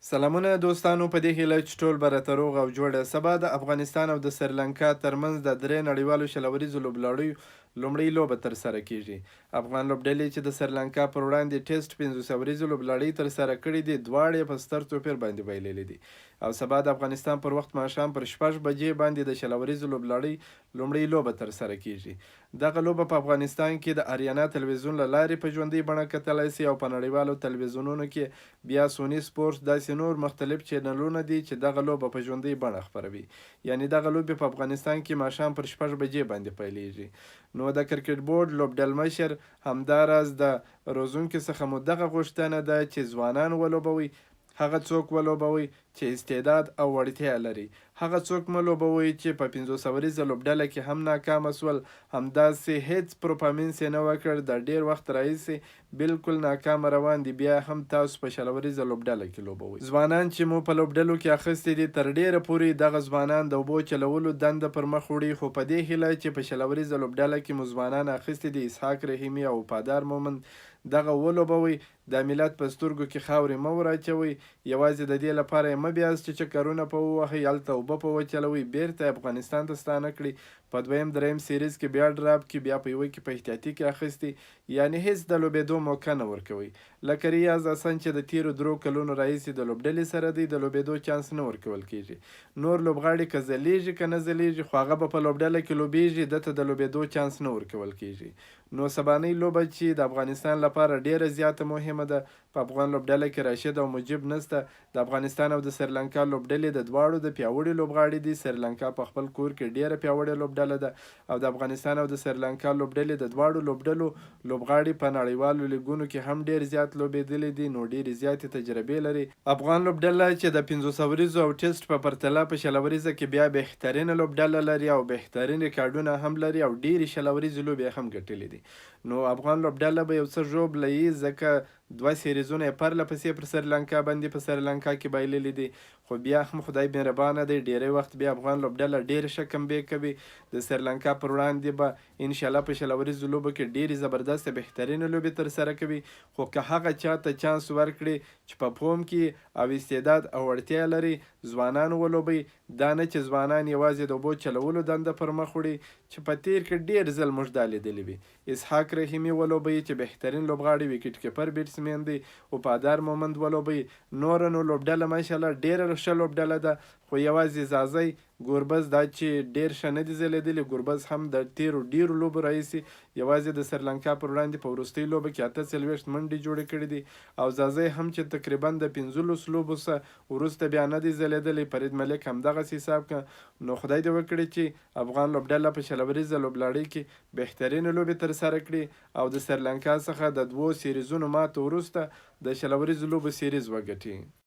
سلامونه دوستانو، په دې هیله چې ټول به راته روغ او جوړ. سبا د افغانستان او د سریلانکا ترمنځ د درې نړیوالو شلوریزو لوبلړیو لومړۍ لوبه ترسره کیږي. افغان لوبډلې چې د سریلانکا پر وړاندې ټیسټ 15 وریزو لوبلړۍ ترسره کړې دي، دواړې په ستر توپیر باندې بایللې دي. او سبا د افغانستان پر وخت ماښام پر 6 بجې باندې د شلوریزو لوبلړۍ لومړۍ لوبه ترسره کیږي. دغه لوبه په افغانستان کې د آریانا تلویزیون له لارې په ژوندۍ بڼه کتلی سي او په نړیوالو تلویزیونونو کې بیا سونی سپورټس داسې نور مختلف چینلونه دي چې دغه لوبه په ژوندۍ بڼه خپروي. یعنی دغه لوبې په افغانستان کې ماښام پر 6 بجې باندې پیلیږي. نو د کرکټ بورډ لوبډلمشر همداراز د روزونکو څخه مو دغه غوښتنه ده چې ځوانان ولوبوي. هغه څوک ولوبوي چې استعداد او وړتیا لري. هغه څوک مه لوبوئ چې په 500 وریزه لوبډله کې هم ناکامه سول، همداسې هیڅ پرفارمنس یې نه وکړ، د ډیر وخت راهیسې بالکل ناکامه روان دي، بیا هم تاسو په شلوریزه لوبډله کې لوبوئ. ځوانان چې مو په لوبډلو کې اخیستي دي، تر ډیره پورې دغه ځوانان د اوبو چلولو دنده پر مخ وړي، خو په دې هیله چې په شلوریزه لوبډله کې مو ځوانان اخیستي دي، اسحاق رحیمي او وفادار مومند، دغه ولوبوئ. د ملت په سترګو کې خاورې مه وراچوئ. یوازې د دې لپاره یې مه بیاست چې چکرونه په ووهئ، هلته اوبه په وچلوئ، بیرته افغانستان ته ستانه کړي. په دویم دریم سیریز کې بیا ډراپ کې، بیا په یوه کې په احتیاطي کې اخیستي، یعنی هیڅ د لوبېدو موقع نه ورکوئ. لکه ریاض حسن چې د تیرو 3 کلونو راهیسې د لوبډلې سره دی، د لوبېدو چانس نه ورکول کیږي. نور لوبغاړي که ځلیږي که نه ځلیږي، خو هغه به په لوبډله کې لوبیږي، دته د لوبېدو چانس نه ورکول کیږي. نو سبانۍ لوبه چې د افغانستان لپاره ډیره زیاته مهمه ده، په افغان لوبډله کې راشد او مجیب نسته. د افغانستان او د سریلانکا لوبډلې د دواړو د پیاوړي لوبغاړي دي. سریلانکا په خپل کور کې ډیره پیاوړې لوبډله ده، او د افغانستان او د سریلانکا لوبډلې د دواړو لوبډلو لوبغاړي په نړیوالو لیګونو کې هم ډیر زیات لوبېدلي دي، نو ډیرې زیاتې تجربې لري. افغان لوبډله چې د 500 وریزو او ټیسټ په پرتله په شلوریزه کې بیا بهترینه لوبډله لري او بهترین ریکارډونه هم لري، او ډیرې شلوریزې لوبې هم ګټلې دي. نو افغان لوبډله به یو څه ژوبله وي، ځکه 2 سیریزونه یې پرله پسې پر سریلانکا باندې په سریلانکا کې بایللي دي، خو بیا هم خدای مهربانه دی، ډیری وخت بیا افغان لوبډله ډیر ښه کمبیک کوي. د سریلانکا پر وړاندې به انشاءالله په شلوریزو لوبو کې ډیرې زبردست بهترینه لوبې ترسره کوي. خو که هغه چاته چانس ورکړي چې په فوم کې او استعداد او وړتیا لري، ځوانان ولوبئ. دا نه چې ځوانان یوازې د اوبو چلولو دنده پر مخ وړي، چې په تیر کې ډیر ځل موږ دا لیدلي وي. اسحاق رحیمي ولوبئ چې بهترین لوبغاړی وکټ کیپر بیټسمین دی. وفادار مومند ولوبئ. نوره نو لوبډله ماشاءالله ډیره ښه لوبډله ده، خو یوازې زازی ګوربز دا چې ډیر ښه نه دي ځلیدلي. ګوربز هم د تیرو ډیرو لوبو راهیسې یوازې د سریلانکا پر وړاندې په وروستۍ لوبه کې 48 منډې جوړې کړې دي، او زازی هم چې تقریبا د 15 لوبو څخه وروسته بیا نه دی ځلیدلی. فرید ملک هم دغسې حساب که. نو خدای دې وکړي چې افغان لوبډله په شلوریزه لوبلړۍ کې بهترینه لوبې ترسره کړي او د سریلانکا څخه د 2 سیریزونو ماتو وروسته د شلوریزو لوبو سیریز وګټي.